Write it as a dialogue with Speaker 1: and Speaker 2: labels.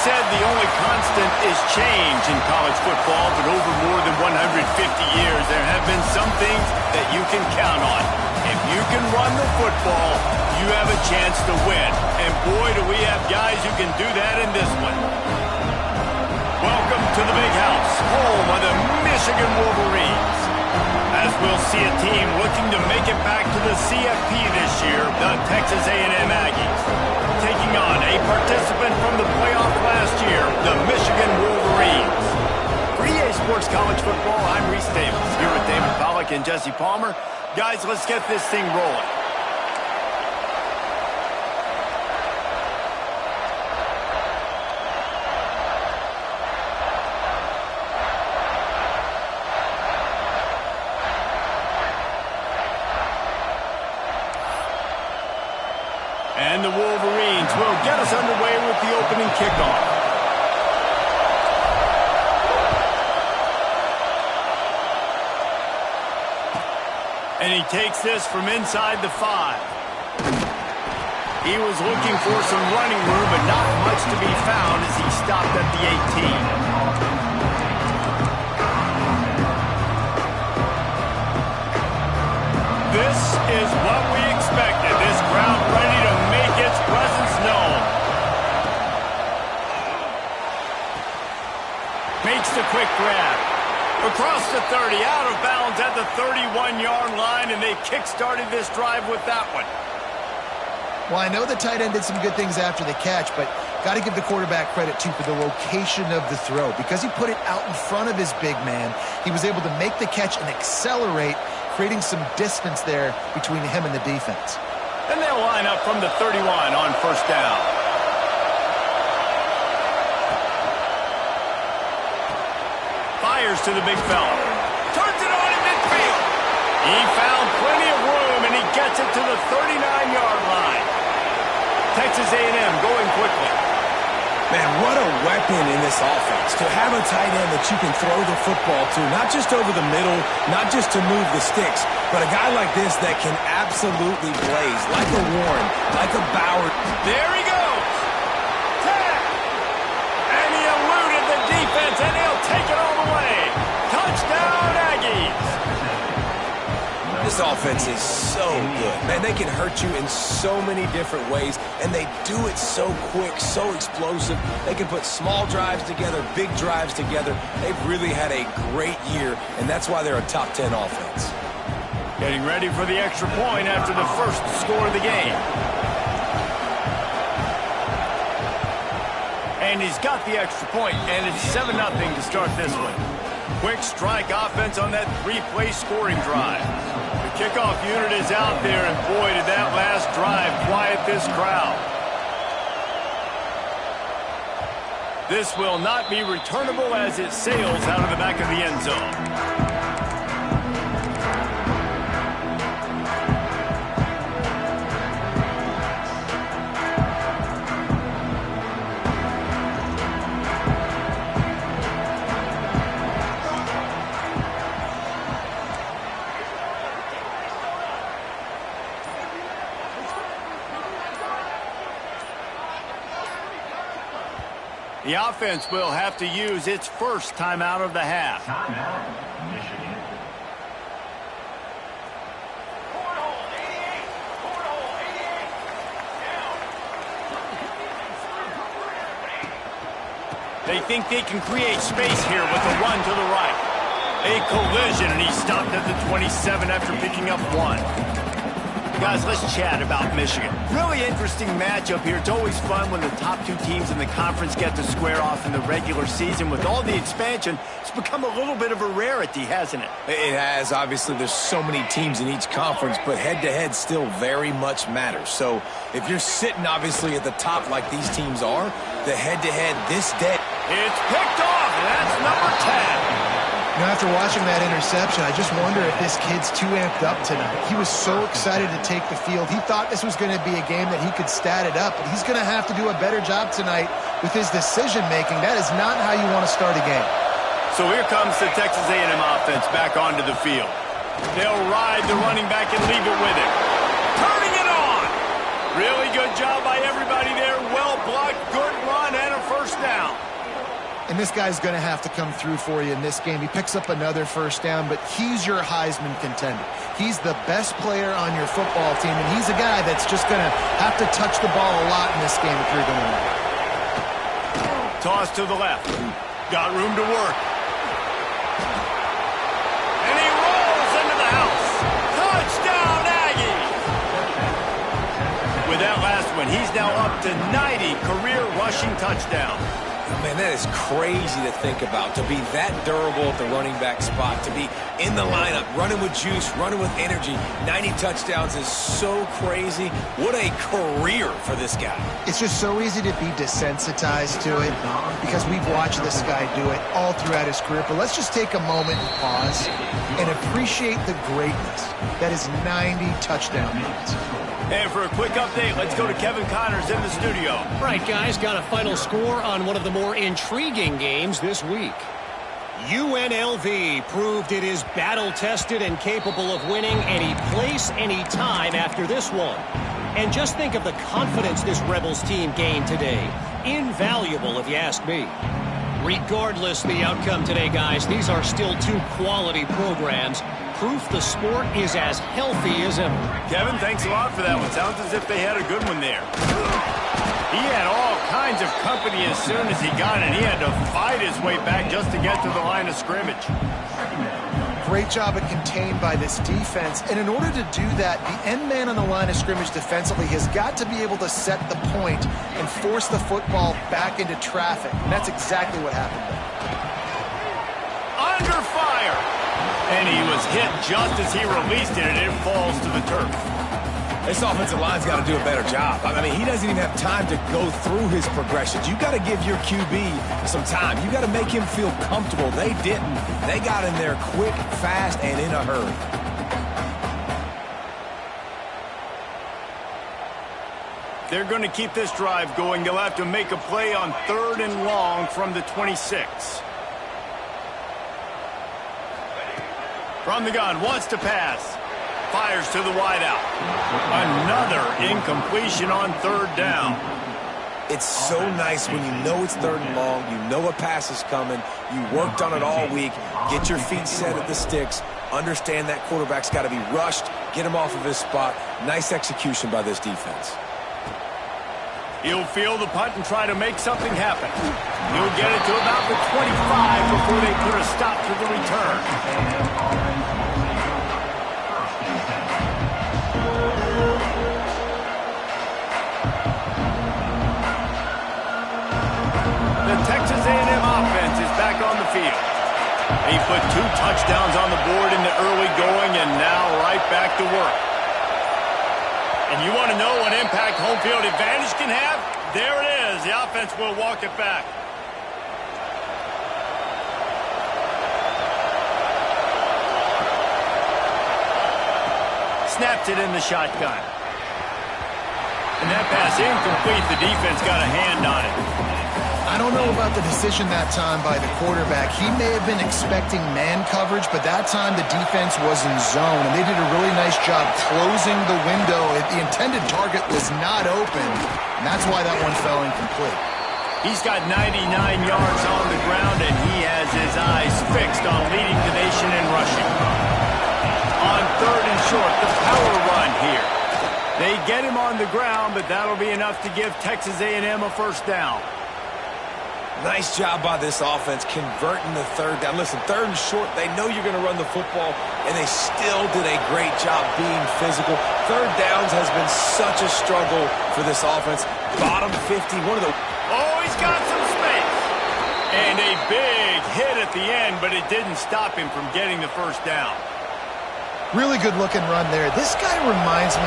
Speaker 1: said the only constant is change in college football, but over more than 150 years, there have been some things that you can count on. If you can run the football, you have a chance to win. And boy, do we have guys who can do that in this one. Welcome to the Big House, home of the Michigan Wolverines. As we'll see a team looking to make it back to the CFP this year, the Texas A&M Aggies. Taking on a participant from the playoff last year, the Michigan Wolverines. For EA Sports College Football, I'm Reese Davis, here with David Pollack and Jesse Palmer. Guys, let's get this thing rolling. And the Wolverines will get us underway with the opening kickoff. And he takes this from inside the 5. He was looking for some running room, but not much to be found as he stopped at the 18. This is what we expected. This crowd ready to make its presence known. Makes the quick grab. Across the 30, out of bounds at the 31-yard line, and they kick-started this drive with that one.
Speaker 2: Well, I know the tight end did some good things after the catch, but got to give the quarterback credit, too, for the location of the throw. Because he put it out in front of his big man, he was able to make the catch and accelerate, creating some distance there between him and the defense.
Speaker 1: And they'll line up from the 31 on first down. Fires to the big fella. Turns it on in midfield. He found plenty of room, and he gets it to the 39-yard line. Texas A&M going quickly.
Speaker 3: Man, what a weapon in this offense. To have a tight end that you can throw the football to, not just over the middle, not just to move the sticks, but a guy like this that can absolutely blaze, like a Warren, like a Bauer.
Speaker 1: There he goes. Tap. And he eluded the defense, and he'll take it all the way. Touchdown, Aggies.
Speaker 3: This offense is so good. Man, they can hurt you in so many different ways, and they do it so quick, so explosive. They can put small drives together, big drives together. They've really had a great year, and that's why they're a top 10 offense.
Speaker 1: Getting ready for the extra point after the first score of the game. And he's got the extra point, and it's 7-0 to start this one. Quick strike offense on that 3-play scoring drive. The kickoff unit is out there, and boy, did that last drive quiet this crowd. This will not be returnable as it sails out of the back of the end zone. The offense will have to use its first timeout of the half.
Speaker 4: Timeout, Michigan.
Speaker 1: They think they can create space here with a run to the right. A collision, and he stopped at the 27 after picking up 1. Guys, let's chat about Michigan. Really interesting matchup here. It's always fun when the top 2 teams in the conference get to square off in the regular season. With all the expansion, it's become a little bit of a rarity, hasn't it?
Speaker 3: It has. Obviously, there's so many teams in each conference, but head-to-head still very much matters. So if you're sitting, obviously, at the top like these teams are, the head-to-head this day.
Speaker 1: It's picked off, and that's number 10.
Speaker 2: You know, after watching that interception, I just wonder if this kid's too amped up tonight. He was so excited to take the field. He thought this was going to be a game that he could stat it up, but he's going to have to do a better job tonight with his decision-making. That is not how you want to start a game.
Speaker 1: So here comes the Texas A&M offense back onto the field. They'll ride the running back and leave it with him. Turning it on. Really good job by everybody there. Well blocked, good run, and a first down.
Speaker 2: And this guy's going to have to come through for you in this game. He picks up another first down, but he's your Heisman contender. He's the best player on your football team, and he's a guy that's just going to have to touch the ball a lot in this game if you're going to win.
Speaker 1: Toss to the left. Got room to work. And he rolls into the house. Touchdown, Aggie! With that last one, he's now up to 90 career rushing touchdowns.
Speaker 3: Man, that is crazy to think about, to be that durable at the running back spot, to be in the lineup, running with juice, running with energy. 90 touchdowns is so crazy. What a career for this guy.
Speaker 2: It's just so easy to be desensitized to it because we've watched this guy do it all throughout his career. But let's just take a moment and pause and appreciate the greatness that is 90 touchdown runs.
Speaker 1: And for a quick update, let's go to Kevin Connors in the studio.
Speaker 5: Right, guys, got a final score on one of the more intriguing games this week. UNLV proved it is battle-tested and capable of winning any place, any time after this one. And just think of the confidence this Rebels team gained today. Invaluable, if you ask me. Regardless the outcome today, guys, these are still two quality programs. Proof the sport is as healthy as ever.
Speaker 1: Kevin, thanks a lot for that one. Sounds as if they had a good one there. He had all kinds of company as soon as he got it. He had to fight his way back just to get to the line of scrimmage.
Speaker 2: Great job at contained by this defense. And in order to do that, the end man on the line of scrimmage defensively has got to be able to set the point and force the football back into traffic. And that's exactly what happened there.
Speaker 1: Under fire! And he was hit just as he released it, and it falls to the turf.
Speaker 3: This offensive line's got to do a better job. I mean, he doesn't even have time to go through his progressions. You got to give your QB some time. You got to make him feel comfortable. They didn't. They got in there quick, fast, and in a hurry.
Speaker 1: They're going to keep this drive going. They'll have to make a play on 3rd and long from the 26. From the gun, wants to pass. Fires to the wideout. Another incompletion on 3rd down.
Speaker 3: It's so nice when you know it's 3rd and long, you know a pass is coming, you worked on it all week, get your feet set at the sticks, understand that quarterback's got to be rushed, get him off of his spot. Nice execution by this defense.
Speaker 1: He'll field the punt and try to make something happen. He'll get it to about the 25 before they put a stop to the return. The Texas A&M offense is back on the field. He put 2 touchdowns on the board in the early going and now right back to work. And you want to know what impact home field advantage can have? There it is. The offense will walk it back. Snaps it in the shotgun. And that pass incomplete. The defense got a hand on it.
Speaker 2: I don't know about the decision that time by the quarterback. He may have been expecting man coverage, but that time the defense was in zone, and they did a really nice job closing the window. The intended target was not open, and that's why that one fell incomplete.
Speaker 1: He's got 99 yards on the ground, and he has his eyes fixed on leading the nation in rushing. On 3rd and short, the power run here. They get him on the ground, but that'll be enough to give Texas A&M a first down.
Speaker 3: Nice job by this offense converting the 3rd down. Listen, 3rd and short, they know you're going to run the football, and they still did a great job being physical. 3rd downs has been such a struggle for this offense. Bottom 50, one of the...
Speaker 1: Oh, he's got some space. And a big hit at the end, but it didn't stop him from getting the first down.
Speaker 2: Really good looking run there. This guy reminds me